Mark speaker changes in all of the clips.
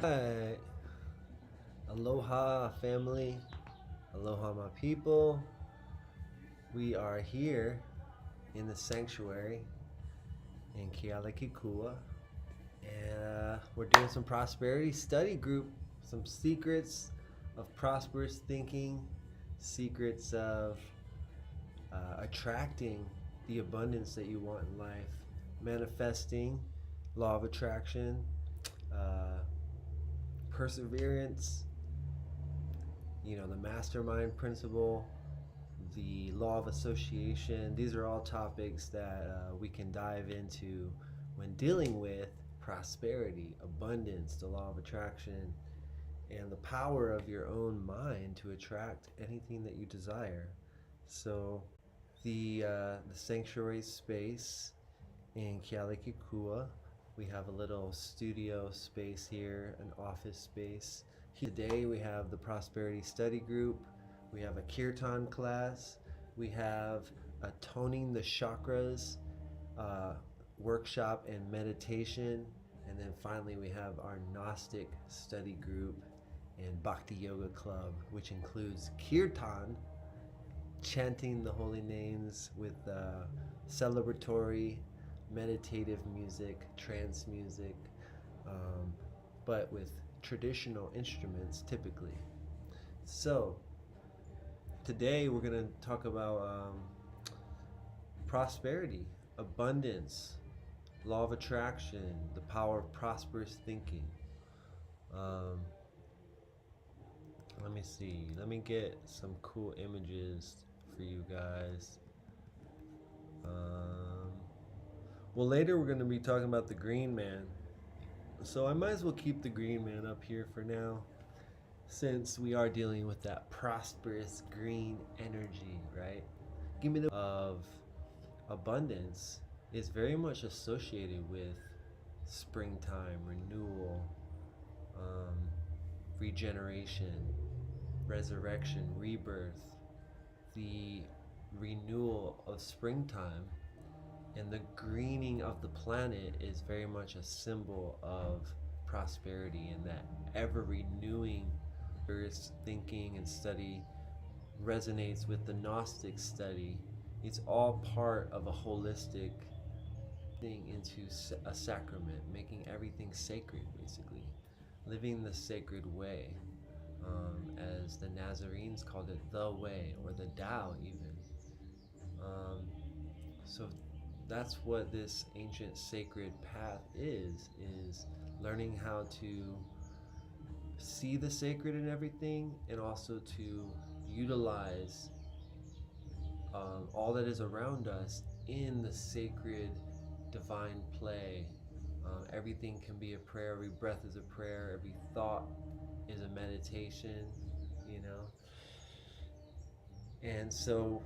Speaker 1: Hi. Aloha, family. Aloha, my people. We are here in the sanctuary in Kealakekua, and we're doing some prosperity study group, some secrets of prosperous thinking, secrets of attracting the abundance that you want in life, manifesting, law of attraction, uh, perseverance, the mastermind principle, the law of association. These are all topics that we can dive into when dealing with prosperity, abundance, the law of attraction, and the power of your own mind to attract anything that you desire. So, the sanctuary space in Kealakekua, we have a little studio space here, an office space. Today we have the Prosperity Study Group, we have a Kirtan class, we have a Toning the Chakras workshop and meditation, and then finally we have our Gnostic Study Group and Bhakti Yoga Club, which includes Kirtan, chanting the holy names with celebratory meditative music, trance music, but with traditional instruments typically. So today we're going to talk about prosperity, abundance, law of attraction, the power of prosperous thinking. Let me see. Let me get some cool images for you guys. Well, later we're going to be talking about the green man. So I might as well keep the green man up here for now, since we are dealing with that prosperous green energy, right? Give me the of abundance is very much associated with springtime, renewal, regeneration, resurrection, rebirth, the renewal of springtime. And the greening of the planet is very much a symbol of prosperity, and that ever renewing Earth's thinking and study resonates with the Gnostic study. It's all part of a holistic thing into a sacrament, making everything sacred, basically. Living the sacred way, as the Nazarenes called it, the way, or the Tao, even. So that's what this ancient sacred path is learning how to see the sacred in everything, and also to utilize all that is around us in the sacred divine play. Everything can be a prayer, every breath is a prayer, every thought is a meditation, you know. And so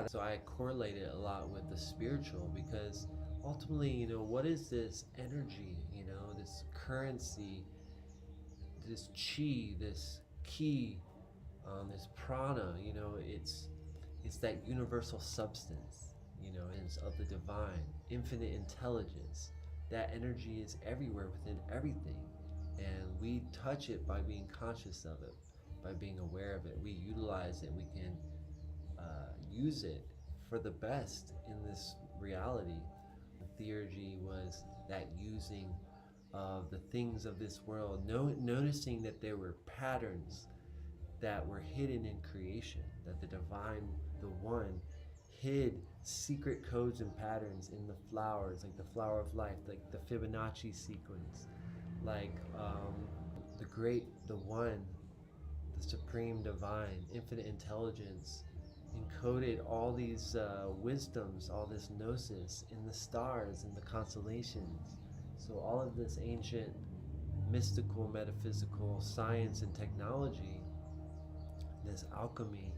Speaker 1: so I correlate it a lot with the spiritual, because ultimately, what is this energy, this currency, this chi, this ki, this prana, it's that universal substance, it's of the divine, infinite intelligence. That energy is everywhere within everything, and we touch it by being conscious of it, by being aware of it. We utilize it, we can use it for the best in this reality. The theurgy was that using of the things of this world, noticing that there were patterns that were hidden in creation, that the divine, the one, hid secret codes and patterns in the flowers, like the flower of life, like the Fibonacci sequence, like the great, the one, the supreme divine, infinite intelligence, encoded all these wisdoms, all this gnosis in the stars, in the constellations. So all of this ancient mystical, metaphysical science and technology, this alchemy,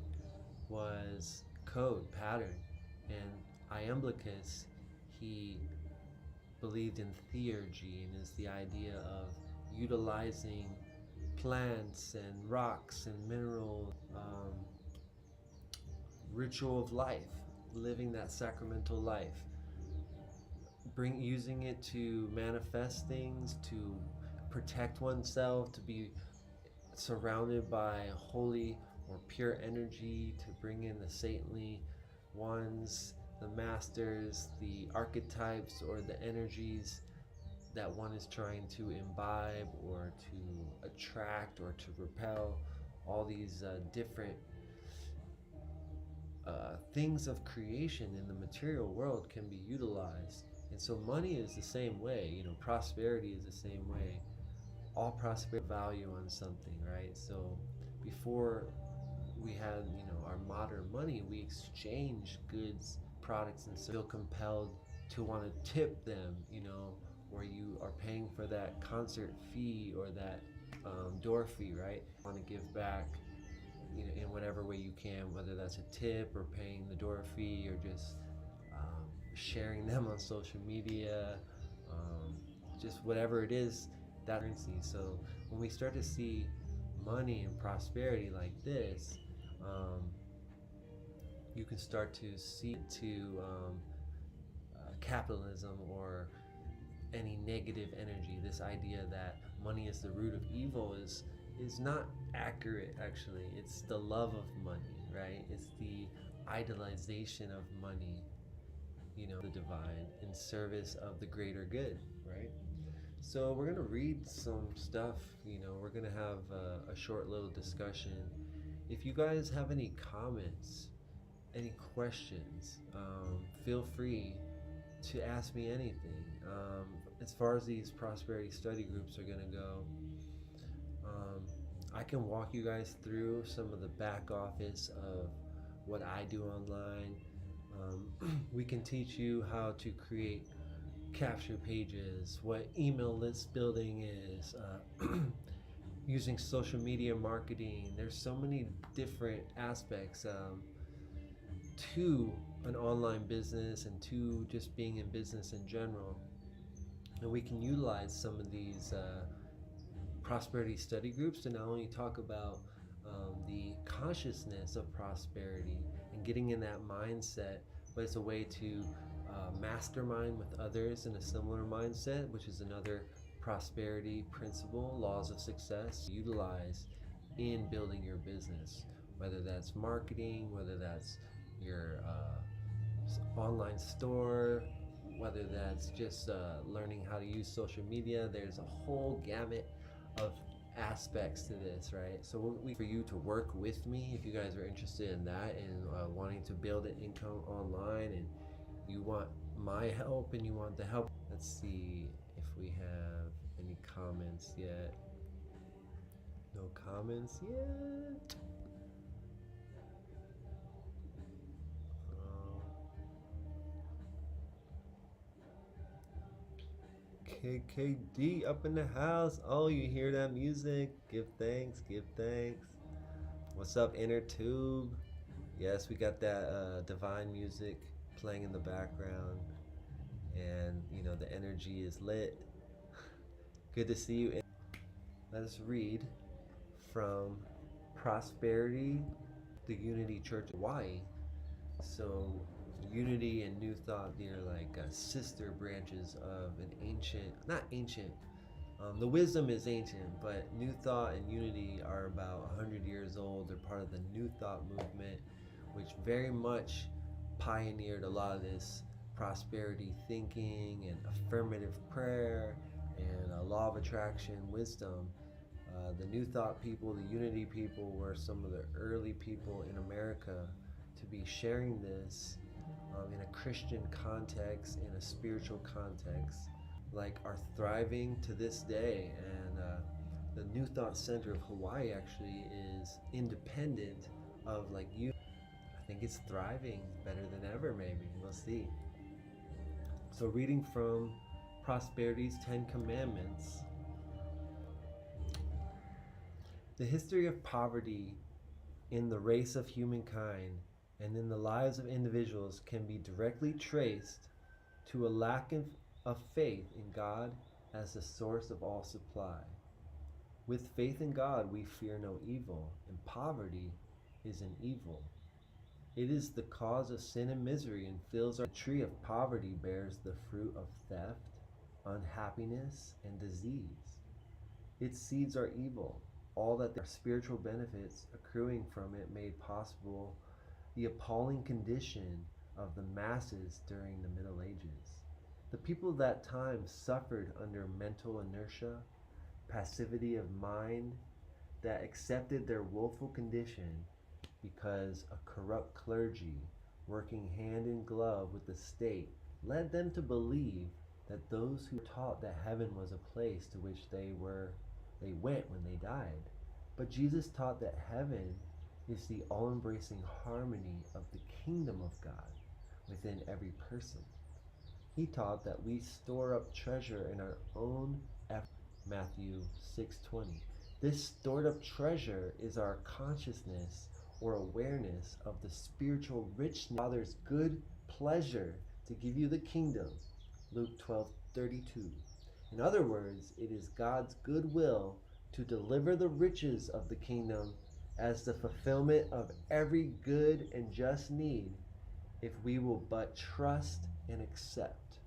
Speaker 1: was code, pattern. And Iamblichus, he believed in theurgy, and is the idea of utilizing plants and rocks and minerals, ritual of life, living that sacramental life, using it to manifest things, to protect oneself, to be surrounded by holy or pure energy, to bring in the saintly ones, the masters, the archetypes, or the energies that one is trying to imbibe or to attract or to repel. All these different things of creation in the material world can be utilized. And so money is the same way, prosperity is the same way. All prosperity value on something, right? So before we had, our modern money, we exchange goods, products, and feel compelled to want to tip them, or you are paying for that concert fee or that door fee, right? Want to give back, in whatever way you can, whether that's a tip or paying the door fee or just sharing them on social media, just whatever it is, that currency. So when we start to see money and prosperity like this, you can start to see capitalism or any negative energy. This idea that money is the root of evil is not accurate. Actually, it's the love of money, right? It's the idolization of money, the divine in service of the greater good, right? So we're gonna read some stuff. We're gonna have a short little discussion. If you guys have any comments, any questions, feel free to ask me anything. As far as these prosperity study groups are going to go, I can walk you guys through some of the back office of what I do online. We can teach you how to create capture pages, what email list building is, using social media marketing. There's so many different aspects to an online business and to just being in business in general. And we can utilize some of these prosperity study groups to not only talk about the consciousness of prosperity and getting in that mindset, but it's a way to mastermind with others in a similar mindset, which is another prosperity principle, laws of success, utilize in building your business, whether that's marketing, whether that's your online store, whether that's just learning how to use social media. There's a whole gamut of aspects to this, right? So for you to work with me, if you guys are interested in that and wanting to build an income online, and you want my help and you want the help. Let's see if we have any comments yet. No comments yet. KKD up in the house. Oh, you hear that music? Give thanks, give thanks. What's up, Inner Tube? Yes, we got that divine music playing in the background, and the energy is lit. Good to see you. Let us read from Prosperity, the Unity Church of Hawaii. So Unity and New Thought, they're like sister branches of an ancient, not ancient, the wisdom is ancient, but New Thought and Unity are about 100 years old. They're part of the New Thought movement, which very much pioneered a lot of this prosperity thinking and affirmative prayer and law of attraction wisdom. The New Thought people, the Unity people, were some of the early people in America to be sharing this in a Christian context, in a spiritual context, like are thriving to this day. And the New Thought Center of Hawaii actually is independent of like you. I think it's thriving better than ever, maybe. We'll see. So reading from Prosperity's 10 Commandments. The history of poverty in the race of humankind and in the lives of individuals can be directly traced to a lack of faith in God as the source of all supply. With faith in God, we fear no evil, and poverty is an evil. It is the cause of sin and misery and fills our tree of poverty bears the fruit of theft, unhappiness, and disease. Its seeds are evil. All that there are spiritual benefits accruing from it made possible the appalling condition of the masses during the Middle Ages. The people of that time suffered under mental inertia, passivity of mind that accepted their woeful condition because a corrupt clergy, working hand in glove with the state, led them to believe that those who taught that heaven was a place to which they went when they died. But Jesus taught that heaven is the all-embracing harmony of the kingdom of God within every person. He taught that we store up treasure in our own effort. Matthew 6:20. This stored up treasure is our consciousness or awareness of the spiritual richness, Father's good pleasure to give you the kingdom. Luke 12:32. In other words, it is God's good will to deliver the riches of the kingdom as the fulfillment of every good and just need if we will but trust and accept.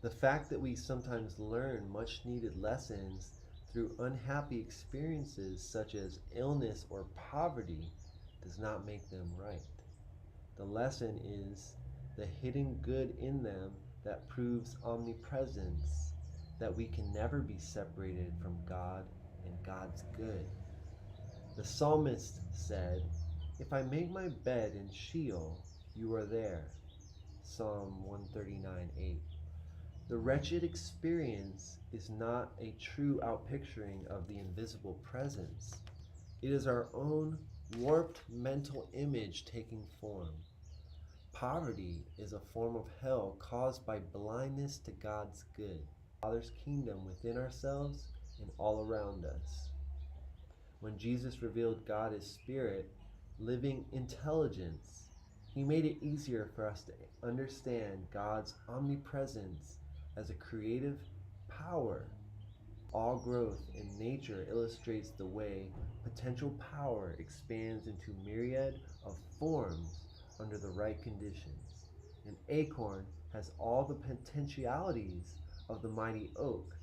Speaker 1: The fact that we sometimes learn much needed lessons through unhappy experiences such as illness or poverty does not make them right. The lesson is the hidden good in them that proves omnipresence, that we can never be separated from God and God's good. The psalmist said, "If I make my bed in Sheol, you are there." Psalm 139:8. The wretched experience is not a true outpicturing of the invisible presence. It is our own warped mental image taking form. Poverty is a form of hell caused by blindness to God's good, Father's kingdom within ourselves and all around us. When Jesus revealed God as spirit, living intelligence, he made it easier for us to understand God's omnipresence as a creative power. All growth in nature illustrates the way potential power expands into myriad of forms under the right conditions. An acorn has all the potentialities of the mighty oak,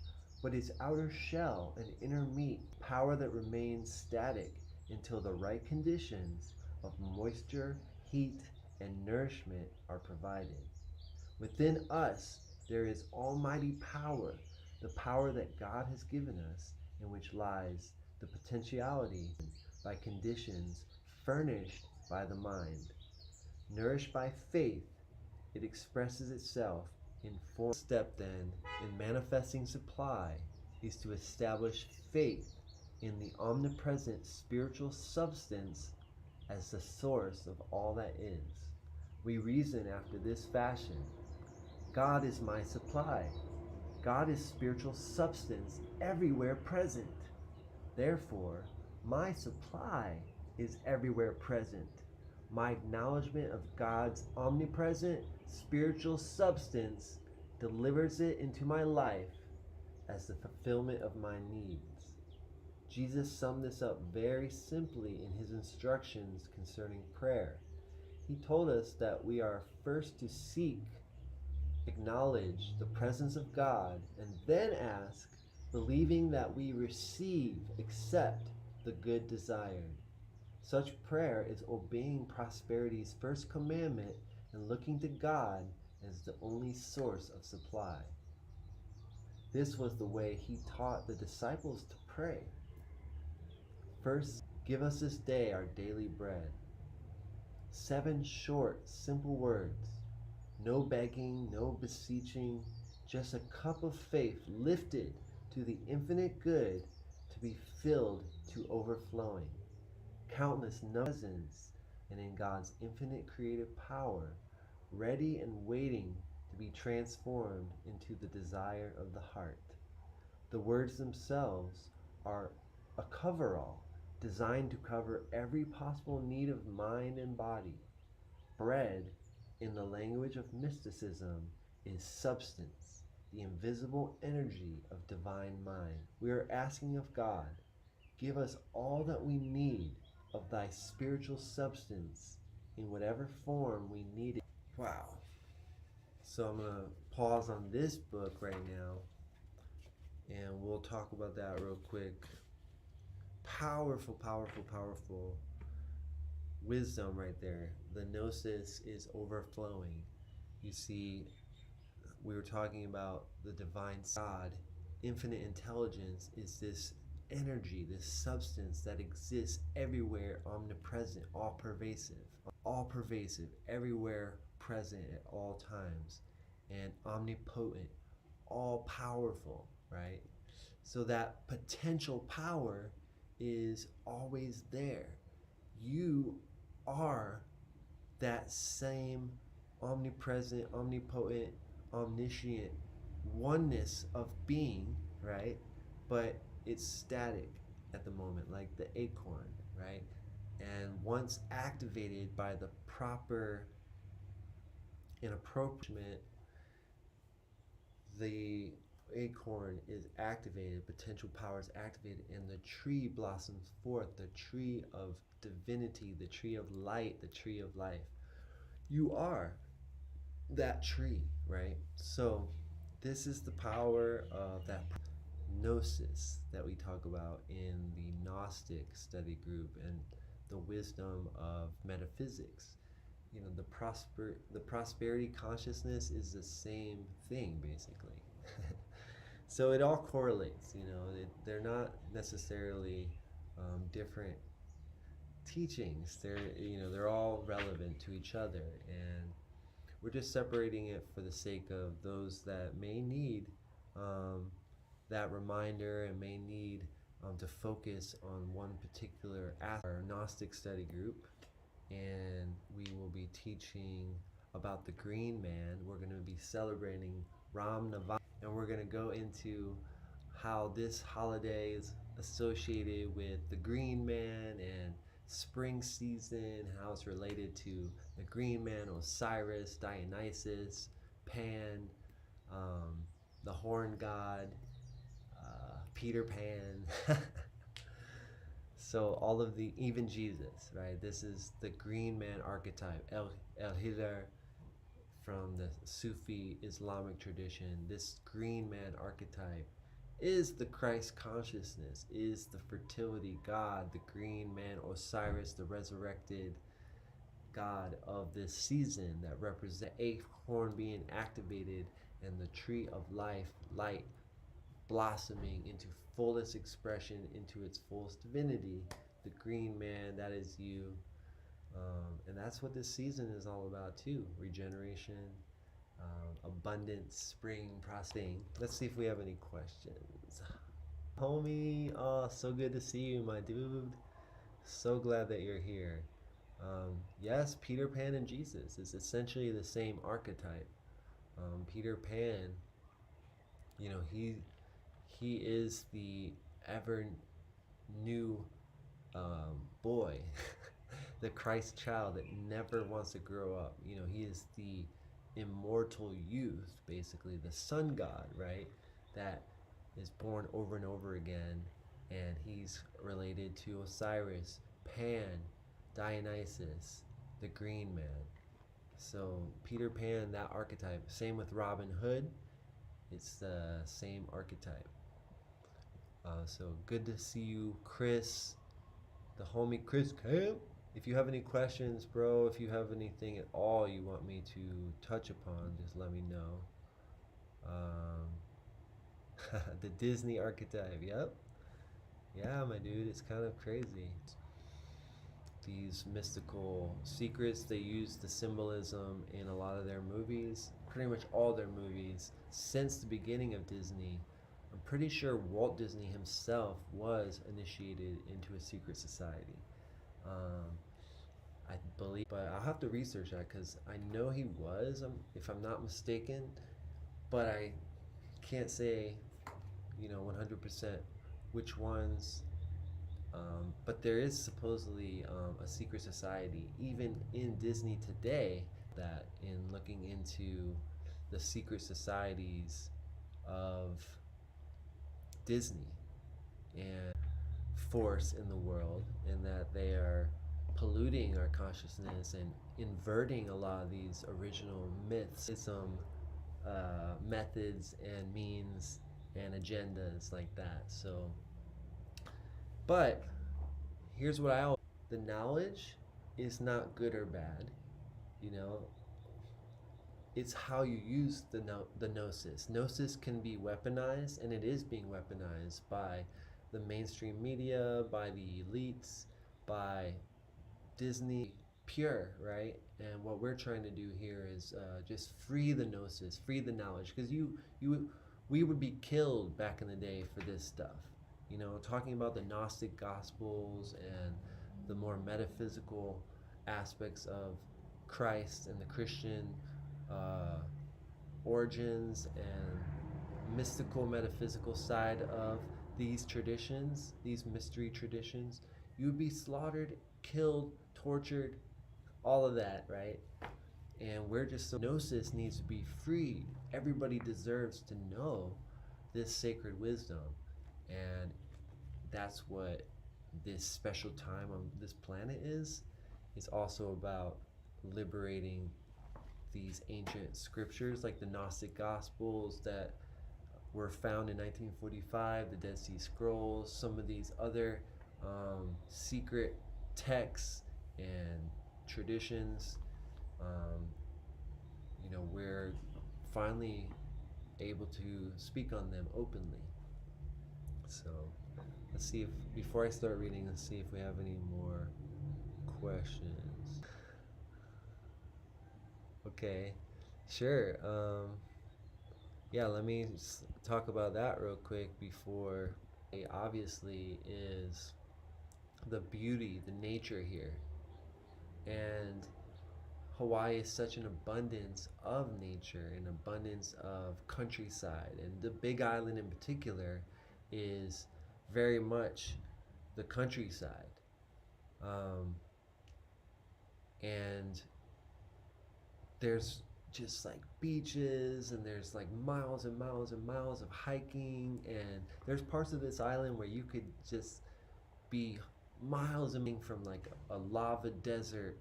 Speaker 1: but its outer shell and inner meat power that remains static until the right conditions of moisture, heat, and nourishment are provided. Within us, there is almighty power, the power that God has given us, in which lies the potentiality by conditions furnished by the mind. Nourished by faith, it expresses itself in form. Step then in manifesting supply is to establish faith in the omnipresent spiritual substance as the source of all that is. We reason after this fashion: God is my supply. God is spiritual substance everywhere present. Therefore, my supply is everywhere present. My acknowledgement of God's omnipresent spiritual substance delivers it into my life as the fulfillment of my needs. Jesus summed this up very simply in his instructions concerning prayer. He told us that we are first to seek, acknowledge the presence of God, and then ask, believing that we receive, accept the good desired. Such prayer is obeying prosperity's first commandment and looking to God as the only source of supply. This was the way he taught the disciples to pray. First, give us this day our daily bread. 7 short, simple words. No begging, no beseeching, just a cup of faith lifted to the infinite good to be filled to overflowing. Countless presence and in God's infinite creative power, ready and waiting to be transformed into the desire of the heart. The words themselves are a coverall designed to cover every possible need of mind and body. Bread, in the language of mysticism, is substance, the invisible energy of divine mind. We are asking of God, give us all that we need of thy spiritual substance in whatever form we need it. Wow. So I'm going to pause on this book right now and we'll talk about that real quick. Powerful, powerful, powerful wisdom right there. The gnosis is overflowing. You see, we were talking about the divine God. Infinite intelligence is this energy, this substance that exists everywhere, omnipresent, all pervasive, everywhere present at all times, and omnipotent, all powerful, right? So that potential power is always there. You are that same omnipresent, omnipotent, omniscient oneness of being, right? But it's static at the moment, like the acorn, right? And once activated by the proper and appropriate, the acorn is activated, potential power is activated, and the tree blossoms forth, the tree of divinity, the tree of light, the tree of life. You are that tree, right? So this is the power of that gnosis that we talk about in the Gnostic study group and the wisdom of metaphysics. You know, the prosperity consciousness is the same thing basically. So it all correlates. They're not necessarily different teachings. They're all relevant to each other, and we're just separating it for the sake of those that may need that reminder and may need to focus on one particular aspect. Our Gnostic study group, and we will be teaching about the Green Man. We're going to be celebrating Ram Navami, and we're going to go into how this holiday is associated with the Green Man and spring season, how it's related to the Green Man, Osiris, Dionysus, Pan, the Horn God, Peter Pan. So all of even Jesus, right? This is the Green Man archetype, El Hidar, from the Sufi Islamic tradition. This Green Man archetype is the Christ consciousness, is the fertility God, the Green Man, Osiris, the resurrected God of this season that represents acorn being activated and the tree of life, light, blossoming into fullest expression, into its fullest divinity. The Green Man, that is you. And that's what this season is all about too. Regeneration, abundance, spring, prosperity. Let's see if we have any questions. Homie, oh, so good to see you, my dude. So glad that you're here. Yes, Peter Pan and Jesus is essentially the same archetype. Peter Pan, he is the ever new boy, the Christ child that never wants to grow up. He is the immortal youth, basically the sun god, right? That is born over and over again, and he's related to Osiris, Pan, Dionysus, the Green Man. So Peter Pan, that archetype. Same with Robin Hood. It's the same archetype. So good to see you, Chris, the homie Chris Camp. If you have any questions, bro, if you have anything at all you want me to touch upon, just let me know. The Disney archetype, yep. Yeah, my dude, it's kind of crazy. These mystical secrets, they use the symbolism in a lot of their movies, pretty much all their movies, since the beginning of Disney. I'm pretty sure Walt Disney himself was initiated into a secret society. I believe, but I'll have to research that because I know he was, if I'm not mistaken, but I can't say, 100% which ones. But there is supposedly a secret society, even in Disney today, that in looking into the secret societies of Disney and force in the world, and that they are polluting our consciousness and inverting a lot of these original myths, some methods and means and agendas like that. So, but here's what I always, the knowledge is not good or bad, you know. It's how you use the gnosis. Gnosis can be weaponized, and it is being weaponized by the mainstream media, by the elites, by Disney, pure, right? And what we're trying to do here is just free the gnosis, free the knowledge, because we would be killed back in the day for this stuff. You know, talking about the Gnostic Gospels and the more metaphysical aspects of Christ and the Christian uh, origins and mystical, metaphysical side of these traditions, these mystery traditions, you would be slaughtered, killed, tortured, all of that, right? And we're just so gnosis needs to be freed. Everybody deserves to know this sacred wisdom, and that's what this special time on this planet is. It's also about liberating these ancient scriptures like the Gnostic Gospels that were found in 1945, the Dead Sea Scrolls, some of these other secret texts and traditions. Um, we're finally able to speak on them openly. So let's see if, before I start reading, let's see if we have any more questions. Okay, sure. Yeah, let me talk about that real quick before. Obviously, is the beauty, the nature here. And Hawaii is such an abundance of nature, an abundance of countryside. And the Big Island in particular is very much the countryside. Um, and there's just like beaches, and there's like miles and miles and miles of hiking, and there's parts of this island where you could just be miles from like a lava desert,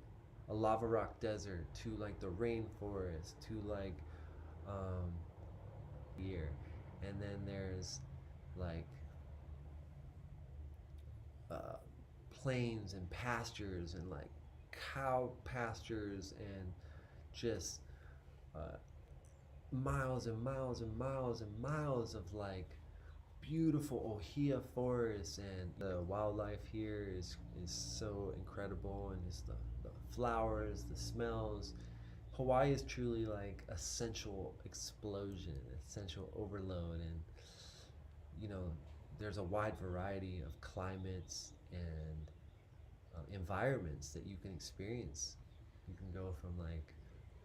Speaker 1: a lava rock desert, to like the rainforest, to like um here. And then there's like uh plains and pastures, and like cow pastures, and just uh, miles and miles and miles and miles of like beautiful ohia forests. And the wildlife here is so incredible, and just the flowers, the smells. Hawaii is truly like a sensual explosion, a sensual overload. And there's a wide variety of climates and environments that you can experience. You can go from like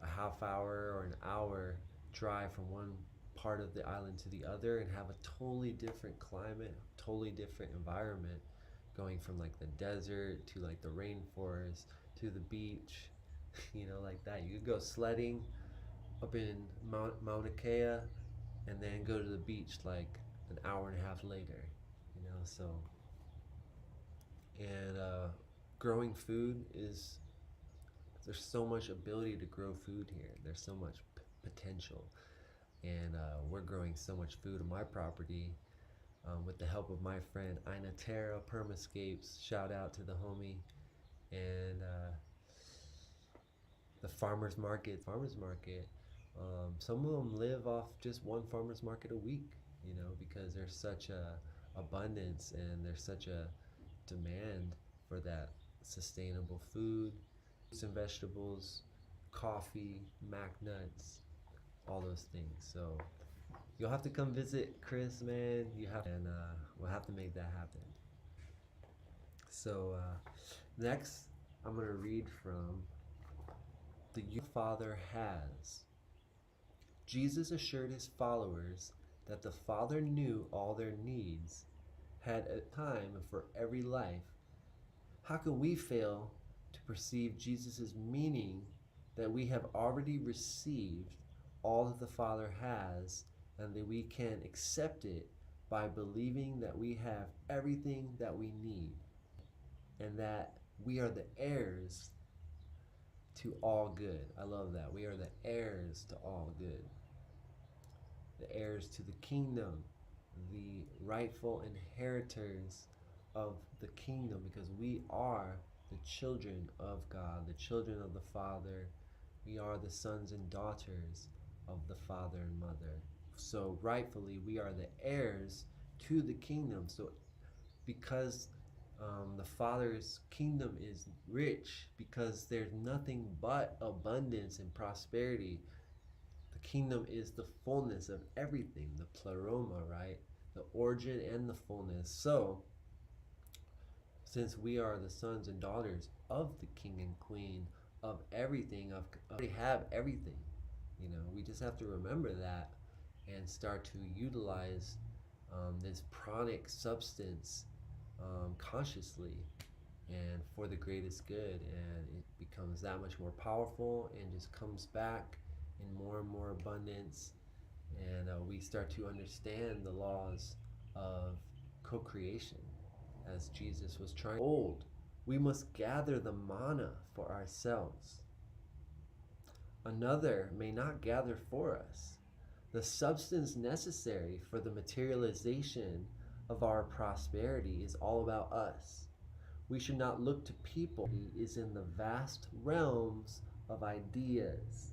Speaker 1: a half hour or an hour drive from one part of the island to the other and have a totally different climate, totally different environment, going from like the desert to like the rainforest to the beach, like that. You could go sledding up in Mauna Kea and then go to the beach like an hour and a half later, so. And growing food is, there's so much ability to grow food here. There's so much potential. And we're growing so much food on my property with the help of my friend Ina Terra Permascapes. Shout out to the homie. And the farmers market. Some of them live off just one farmers market a week, because there's such a abundance, and there's such a demand for that sustainable food, fruits and vegetables, coffee, mac nuts, all those things. So you'll have to come visit Chris, man. And we'll have to make that happen. So next, I'm gonna read from the Father Has. Jesus assured his followers that the Father knew all their needs, had a time for every life. How can we fail to perceive Jesus' meaning that we have already received all that the Father has, and that we can accept it by believing that we have everything that we need, and that we are the heirs to all good. I love that. We are the heirs to all good. The heirs to the kingdom. the rightful inheritors of the kingdom, because we are the children of God, the children of the Father. We are the sons and daughters of the Father and Mother. So rightfully, we are the heirs to the kingdom. So because the Father's kingdom is rich, because there's nothing but abundance and prosperity. The kingdom is the fullness of everything, the pleroma, right? The origin and the fullness. So, since we are the sons and daughters of the king and queen of everything, we have everything. We just have to remember that and start to utilize this pranic substance consciously and for the greatest good, and it becomes that much more powerful and just comes back in more and more abundance, and we start to understand the laws of co-creation as Jesus was trying. Old, we must gather the manna for ourselves. Another may not gather for us. The substance necessary for the materialization of our prosperity is all about us. We should not look to people. It is in the vast realms of ideas.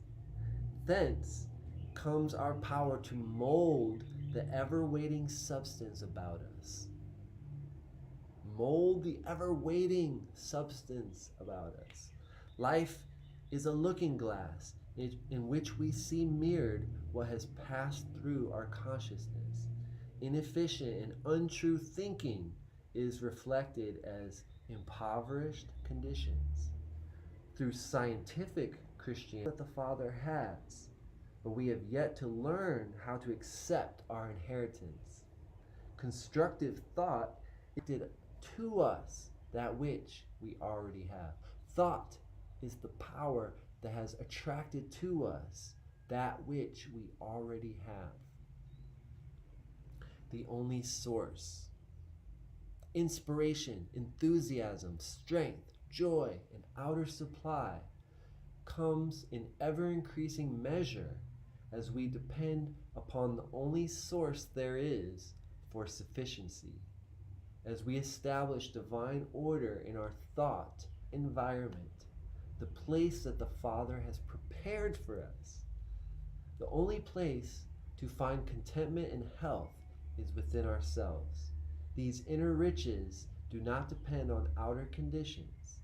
Speaker 1: Thence comes our power to mold the ever-waiting substance about us. Mold the ever-waiting substance about us. Life is a looking glass in which we see mirrored what has passed through our consciousness. Inefficient and untrue thinking is reflected as impoverished conditions. Through scientific Christianity that the Father has, but we have yet to learn how to accept our inheritance. Constructive thought did to us that which we already have. Thought is the power that has attracted to us that which we already have. The only source, inspiration, enthusiasm, strength, joy, and outer supply comes in ever-increasing measure as we depend upon the only source there is for sufficiency, as we establish divine order in our thought environment, the place that the Father has prepared for us. The only place to find contentment and health is within ourselves. These inner riches do not depend on outer conditions,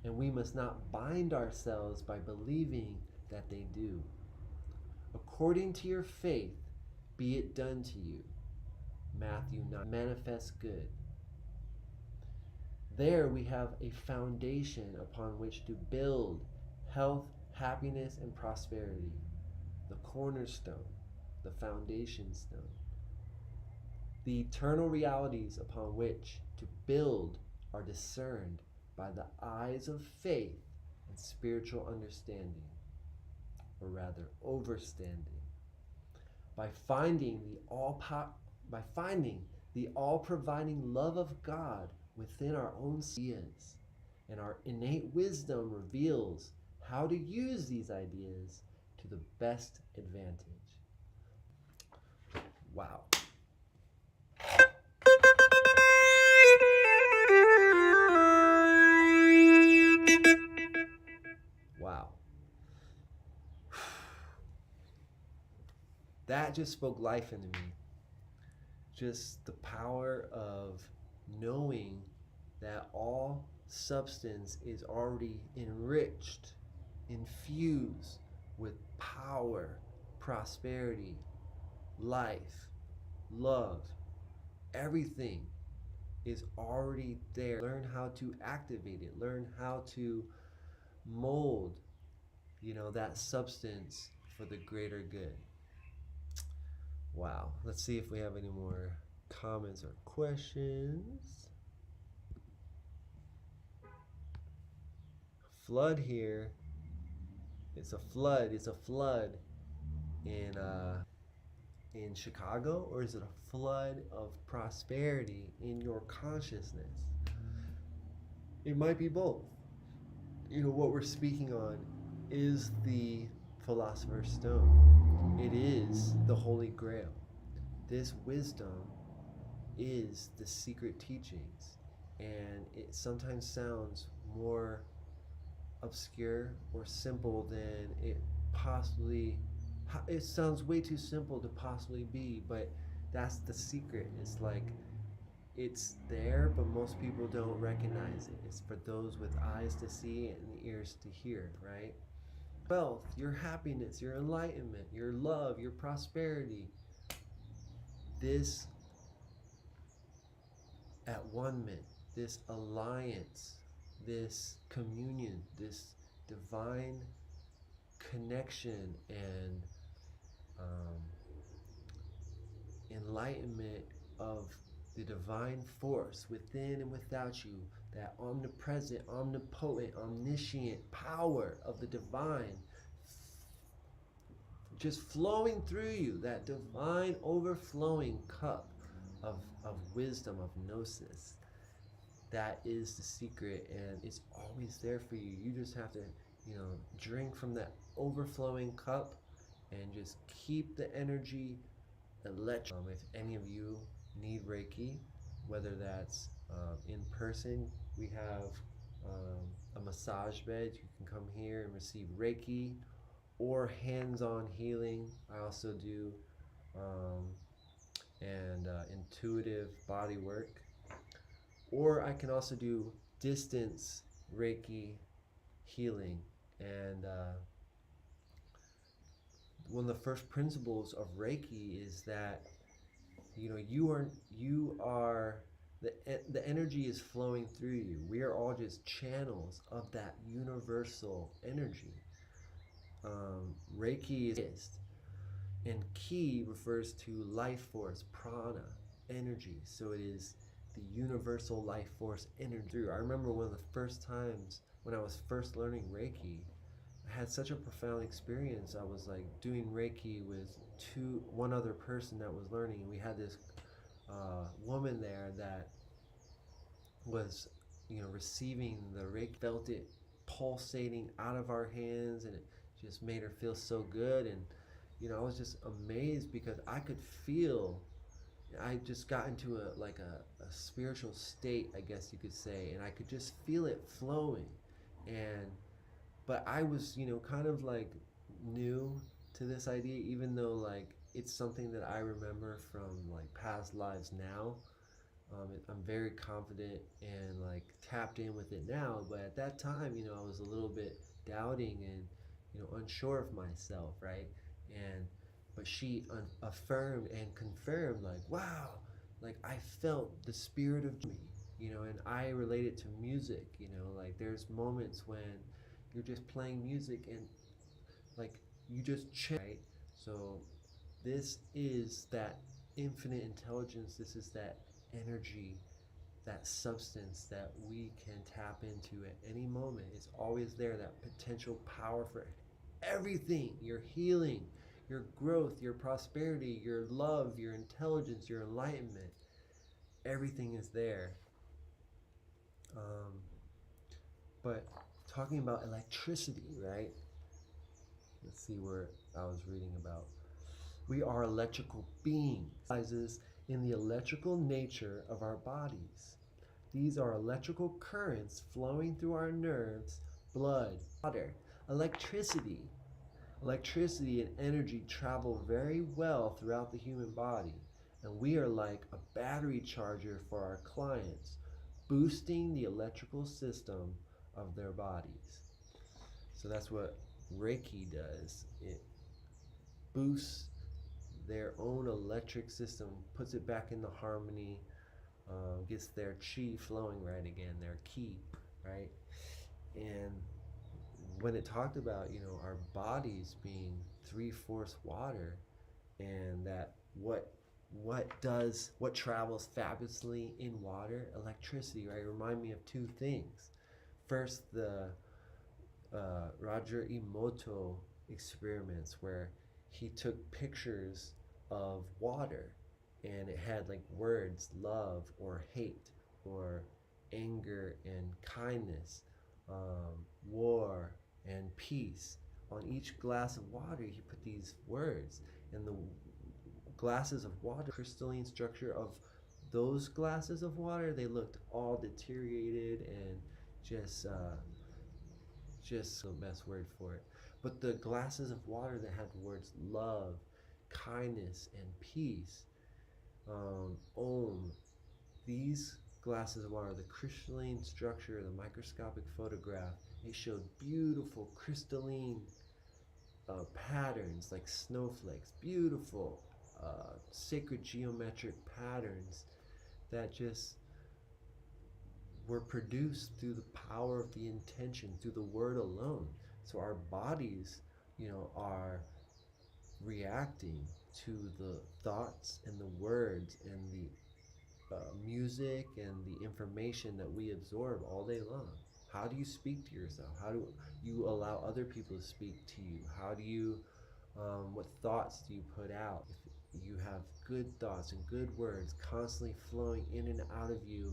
Speaker 1: and we must not bind ourselves by believing that they do. According to your faith, be it done to you. Matthew 9, manifest good. There we have a foundation upon which to build health, happiness, and prosperity. The cornerstone, the foundation stone. The eternal realities upon which to build are discerned by the eyes of faith and spiritual understanding, or rather overstanding. By finding the all-providing love of God within our own ideas, and our innate wisdom reveals how to use these ideas to the best advantage. Wow. Wow. That just spoke life into me. Just the power of knowing that all substance is already enriched, infused with power, prosperity, life, love. Everything is already there. Learn how to activate it. Learn how to mold, that substance for the greater good. Wow. Let's see if we have any more comments or questions. Flood here. It's a flood. It's a flood in Chicago, or is it a flood of prosperity in your consciousness? It might be both. What we're speaking on is the Philosopher's Stone. It is the Holy Grail. This wisdom is the secret teachings, and it sometimes sounds more obscure or simple than it sounds way too simple to possibly be, but that's the secret. It's like it's there, but most people don't recognize it. It's for those with eyes to see and ears to hear, right? Wealth, your happiness, your enlightenment, your love, your prosperity, this at one ment, this alliance, this communion, this divine connection and um, enlightenment of the divine force within and without you, that omnipresent, omnipotent, omniscient power of the divine just flowing through you, that divine overflowing cup of wisdom, of gnosis. That is the secret, and it's always there for you. You just have to, drink from that overflowing cup and just keep the energy electric. If any of you need Reiki, whether that's in person, we have a massage bed. You can come here and receive Reiki or hands-on healing. I also do um, and intuitive body work. Or I can also do distance Reiki healing. And one of the first principles of Reiki is that you are the energy is flowing through you. We are all just channels of that universal energy. Reiki is, and Ki refers to life force, prana, energy. So it is the universal life force energy. I remember one of the first times when I was first learning Reiki, I had such a profound experience. I was like doing Reiki with one other person that was learning, and we had this woman there that was, receiving the Reiki, felt it pulsating out of our hands, and it just made her feel so good. And I was just amazed because I could feel. I just got into a spiritual state, I guess you could say, and I could just feel it flowing. And but I was, kind of like new to this idea, even though like it's something that I remember from like past lives now. I'm very confident and like tapped in with it now, but at that time, I was a little bit doubting and unsure of myself, right? And but she affirmed and confirmed, like, wow, like I felt the spirit of me, and I relate it to music, like there's moments when you're just playing music and like you just chill, right? So this is that infinite intelligence. This is that energy, that substance that we can tap into at any moment. It's always there, that potential power for everything, your healing, your growth, your prosperity, your love, your intelligence, your enlightenment. Everything is there. But talking about electricity, right? Let's see where I was reading about. We are electrical beings. Rises in the electrical nature of our bodies. These are electrical currents flowing through our nerves, blood, water, electricity. Electricity and energy travel very well throughout the human body, and we are like a battery charger for our clients, boosting the electrical system of their bodies. So that's what Reiki does. It boosts their own electric system, puts it back into harmony, gets their chi flowing right again, their ki, right? And when it talked about, our bodies being 3/4 water, and that what travels fabulously in water, electricity, right? Remind me of two things. First, the Roger Emoto experiments, where he took pictures of water and it had like words, love or hate or anger and kindness, war and peace. On each glass of water he put these words, and the glasses of water, crystalline structure of those glasses of water, they looked all deteriorated and just just the best word for it. But the glasses of water that had the words love, kindness, and peace, om, these glasses of water, the crystalline structure, the microscopic photograph, it showed beautiful crystalline patterns like snowflakes, beautiful sacred geometric patterns that just were produced through the power of the intention, through the word alone. So our bodies, are reacting to the thoughts and the words and the music and the information that we absorb all day long. How do you speak to yourself? How do you allow other people to speak to you? How do you, what thoughts do you put out? If you have good thoughts and good words constantly flowing in and out of you,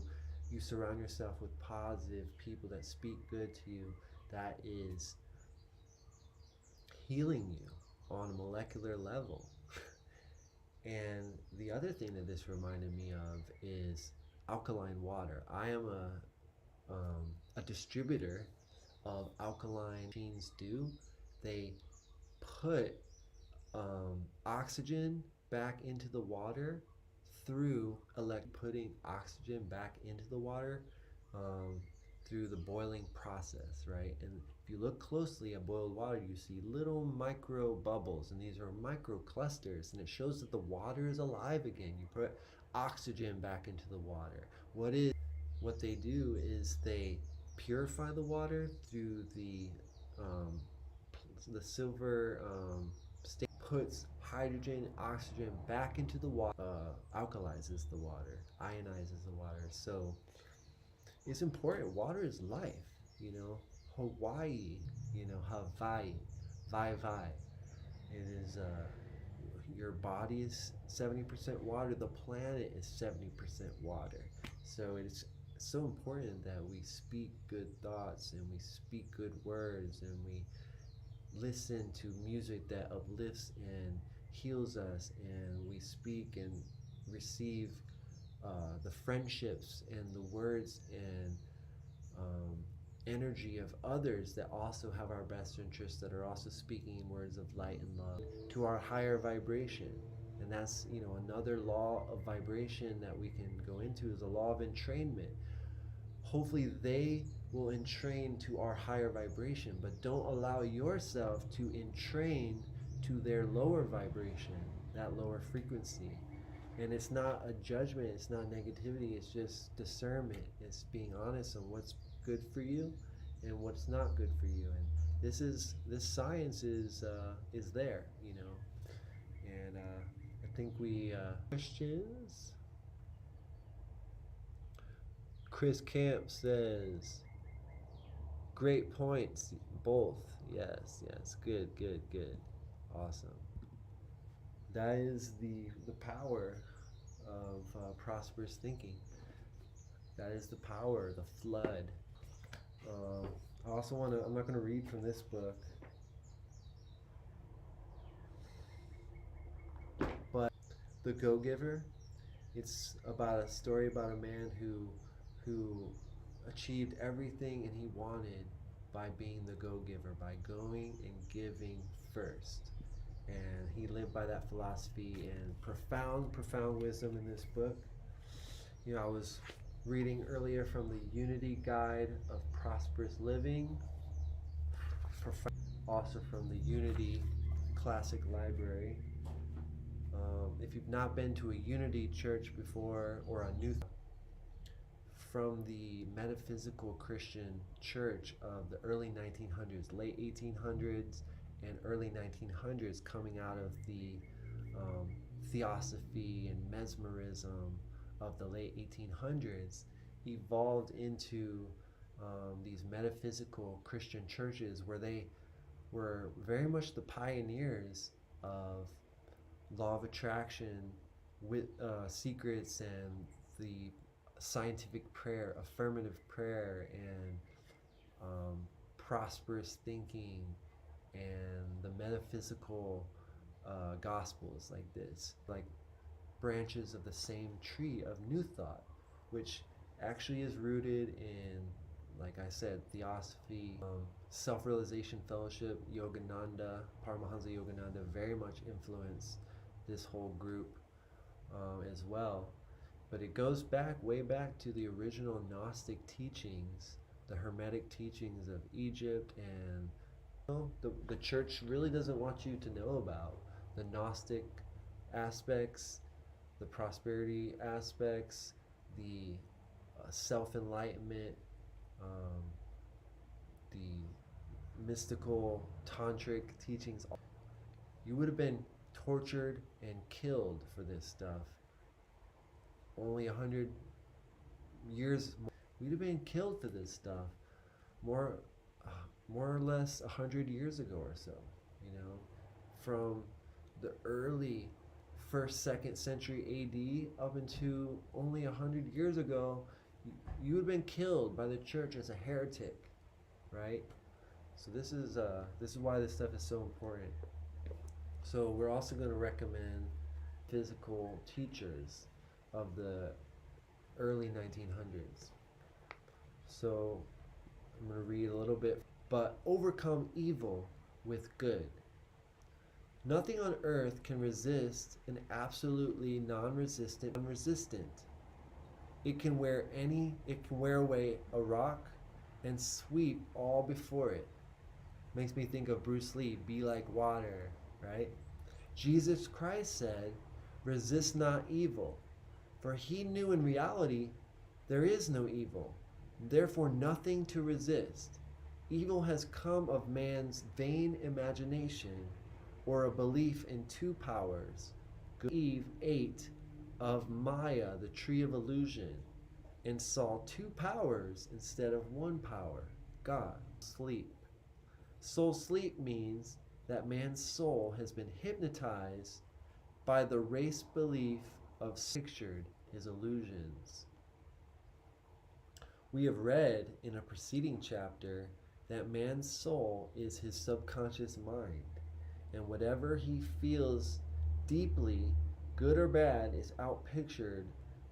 Speaker 1: you surround yourself with positive people that speak good to you, that is healing you on a molecular level. And the other thing that this reminded me of is alkaline water. I am a distributor of alkaline machines. They put oxygen back into the water through putting oxygen back into the water through the boiling process, right? And if you look closely at boiled water, you see little micro bubbles, and these are micro clusters, and it shows that the water is alive again. You put oxygen back into the water. What they do is they purify the water through the silver puts hydrogen, oxygen back into the water, alkalizes the water, ionizes the water. So it's important. Water is life, Hawaii, Hawaii, vai vai. It is, your body is 70% water, the planet is 70% water. So it's so important that we speak good thoughts and we speak good words and we listen to music that uplifts and heals us, and we speak and receive the friendships and the words and energy of others that also have our best interests, that are also speaking in words of light and love to our higher vibration. And that's, another law of vibration that we can go into is a law of entrainment. Hopefully they will entrain to our higher vibration, but don't allow yourself to entrain to their lower vibration, that lower frequency. And it's not a judgment, it's not negativity, it's just discernment. It's being honest on what's good for you and what's not good for you. And this science is there, And I think we questions. Chris Camp says, great points, both. Yes, good, awesome. That is the power of prosperous thinking. That is the power, the flood. I also I'm not going to read from this book, but The Go-Giver. It's about a story about a man who achieved everything and he wanted by being the go-giver, by going and giving first. And he lived by that philosophy, and profound wisdom in this book. I was reading earlier from the Unity Guide of Prosperous Living, also from the Unity Classic Library. If you've not been to a Unity church before, or a new from the metaphysical Christian church of the early 1900s, late 1800s and early 1900s, coming out of the theosophy and mesmerism of the late 1800s, evolved into these metaphysical Christian churches where they were very much the pioneers of law of attraction, with secrets, and the scientific prayer, affirmative prayer, and prosperous thinking, and the metaphysical gospels like this. Like branches of the same tree of new thought, which actually is rooted in, like I said, Theosophy, Self-Realization Fellowship, Yogananda, Paramahansa Yogananda very much influenced this whole group as well. But it goes back, way back to the original Gnostic teachings, the Hermetic teachings of Egypt, and the church really doesn't want you to know about the Gnostic aspects, the prosperity aspects, the self-enlightenment, the mystical tantric teachings. You would have been tortured and killed for this stuff. Only 100 years more, we'd have been killed for this stuff more or less 100 years ago or so, from the early 1st, 2nd century AD up into only 100 years ago. You would have been killed by the church as a heretic, right? So this is why this stuff is so important. So we're also going to recommend physical teachers of the early 1900s. So I'm going to read a little bit. But overcome evil with good. Nothing on earth can resist an absolutely non-resistant. It can wear away a rock and sweep all before it. Makes me think of Bruce Lee, be like water, right? Jesus Christ said, resist not evil, for he knew in reality there is no evil, therefore nothing to resist. Evil has come of man's vain imagination, or a belief in two powers. Eve ate of Maya, the tree of illusion, and saw two powers instead of one power, God. Sleep. Soul sleep means that man's soul has been hypnotized by the race belief of pictured his illusions. We have read in a preceding chapter that man's soul is his subconscious mind, and whatever he feels deeply, good or bad, is outpictured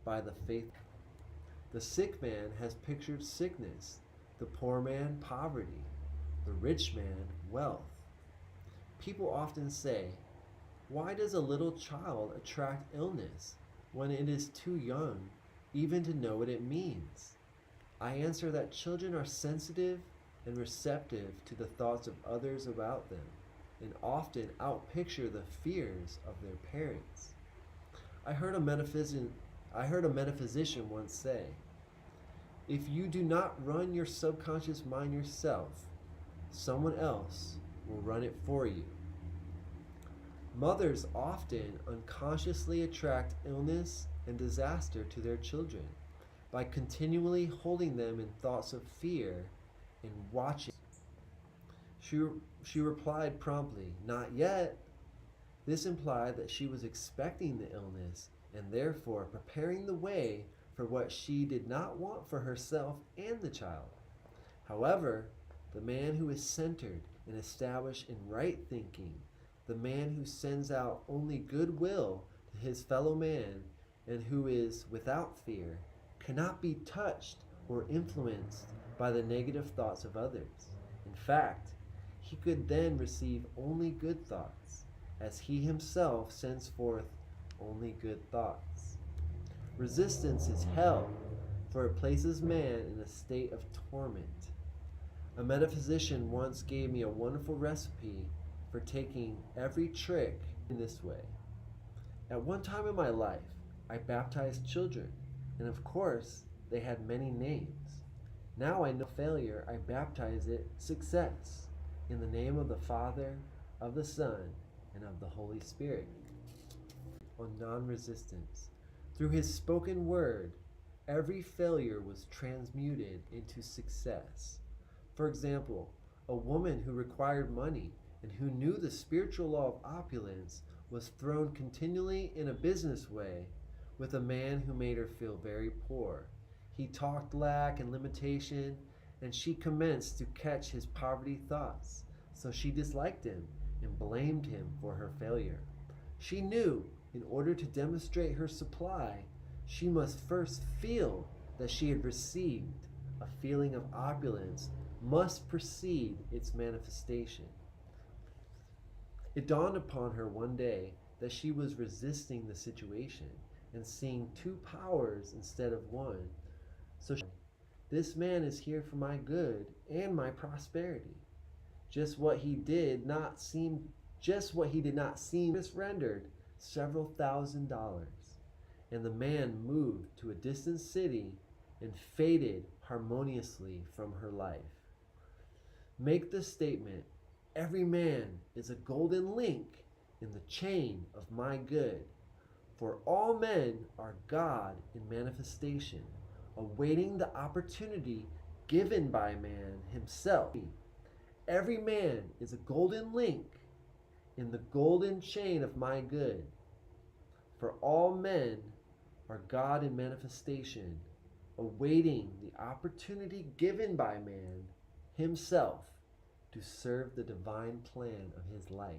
Speaker 1: by the faith. The sick man has pictured sickness, the poor man poverty, the rich man wealth. People often say, why does a little child attract illness when it is too young even to know what it means? I answer that children are sensitive and receptive to the thoughts of others about them, and often outpicture the fears of their parents. I heard a metaphysician once say, if you do not run your subconscious mind yourself, someone else will run it for you. Mothers often unconsciously attract illness and disaster to their children by continually holding them in thoughts of fear and watching. She replied promptly, not yet. This implied that she was expecting the illness and therefore preparing the way for what she did not want for herself and the child. However, the man who is centered and established in right thinking, the man who sends out only goodwill to his fellow man and who is without fear, cannot be touched or influenced by the negative thoughts of others. In fact, he could then receive only good thoughts, as he himself sends forth only good thoughts. Resistance is hell, for it places man in a state of torment. A metaphysician once gave me a wonderful recipe for taking every trick in this way. At one time in my life, I baptized children, and of course, they had many names. Now I know failure, I baptize it success, in the name of the Father, of the Son, and of the Holy Spirit. On non-resistance. Through his spoken word, every failure was transmuted into success. For example, a woman who required money and who knew the spiritual law of opulence was thrown continually in a business way with a man who made her feel very poor. He talked lack and limitation, and she commenced to catch his poverty thoughts, so she disliked him and blamed him for her failure. She knew In order to demonstrate her supply, she must first feel that she had received. A feeling of opulence must precede its manifestation. It dawned upon her one day that she was resisting the situation and seeing two powers instead of one. So this man is here for my good and my prosperity. Just what he did not seem rendered several $1,000s, and the man moved to a distant city and faded harmoniously from her life. Make the statement, every man is a golden link in the chain of my good, for all men are God in manifestation, awaiting the opportunity given by man himself. Every man is a golden link in the golden chain of my good, for all men are God in manifestation, awaiting the opportunity given by man himself to serve the divine plan of his life.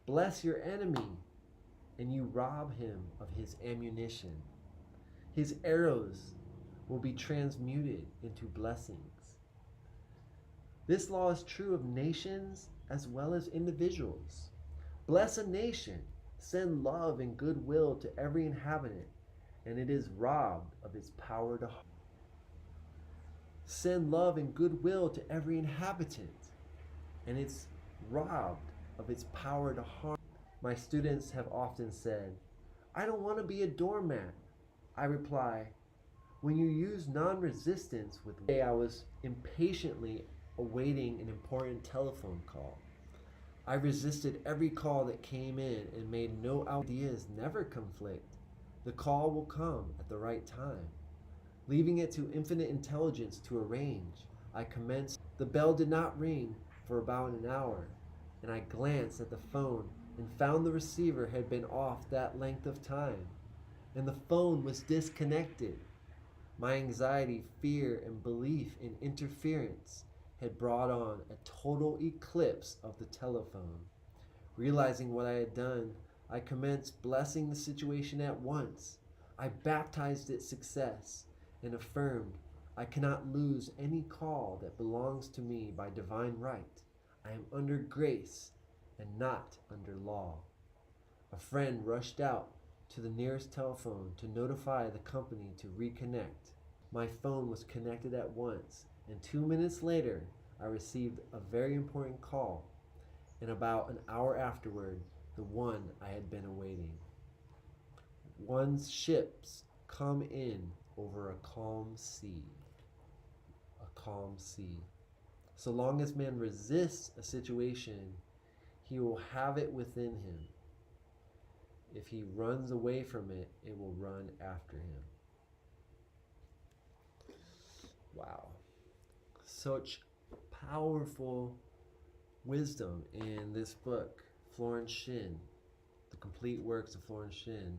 Speaker 1: Bless your enemy, and you rob him of his ammunition. His arrows will be transmuted into blessings. This law is true of nations as well as individuals. Bless a nation, send love and goodwill to every inhabitant, and it is robbed of its power to harm. Send love and goodwill to every inhabitant, and it's robbed of its power to harm. My students have often said, I don't want to be a doormat. I reply, when you use non-resistance with me, I was impatiently awaiting an important telephone call. I resisted every call that came in and made no ideas never conflict. The call will come at the right time. Leaving it to infinite intelligence to arrange, I commenced. The bell did not ring for about an hour, and I glanced at the phone and found the receiver had been off that length of time, and the phone was disconnected. My anxiety, fear, and belief in interference had brought on a total eclipse of the telephone. Realizing what I had done, I commenced blessing the situation at once. I baptized its success and affirmed, I cannot lose any call that belongs to me by divine right. I am under grace and not under law. A friend rushed out to the nearest telephone to notify the company to reconnect. My phone was connected at once, and 2 minutes later, I received a very important call, and about an hour afterward, the one I had been awaiting. One's ships come in over a calm sea. A calm sea. So long as man resists a situation, he will have it within him. If he runs away from it, it will run after him. Wow. Such powerful wisdom in this book, Florence Shinn, The Complete Works of Florence Shinn.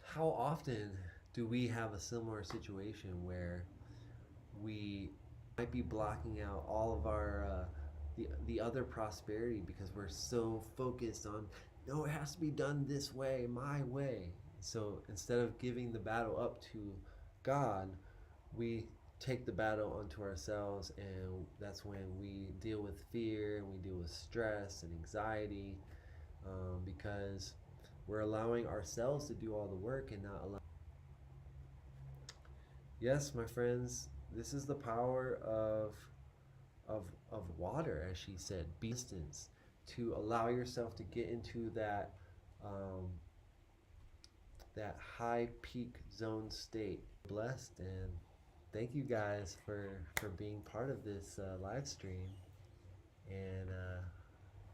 Speaker 1: How often do we have a similar situation where we might be blocking out all of our the other prosperity because we're so focused on, no, it has to be done this way, my way. So instead of giving the battle up to God, we take the battle onto ourselves, and that's when we deal with fear and we deal with stress and anxiety, because we're allowing ourselves to do all the work and not allowing. Yes, my friends, this is the power of water, as she said, distance, to allow yourself to get into that that high peak zone state. Blessed, and thank you guys for being part of this live stream. And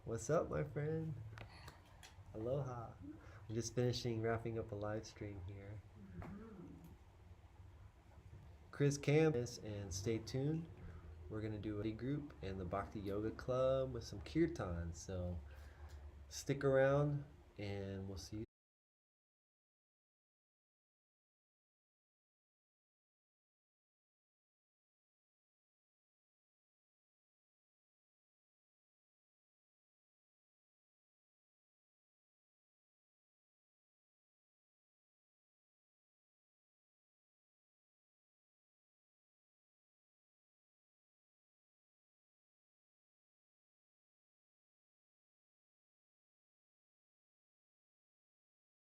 Speaker 1: what's up, my friend? Aloha. I'm just wrapping up a live stream here. Chris Campus, and stay tuned. We're going to do a group and the Bhakti Yoga Club with some kirtan. So stick around, and we'll see you.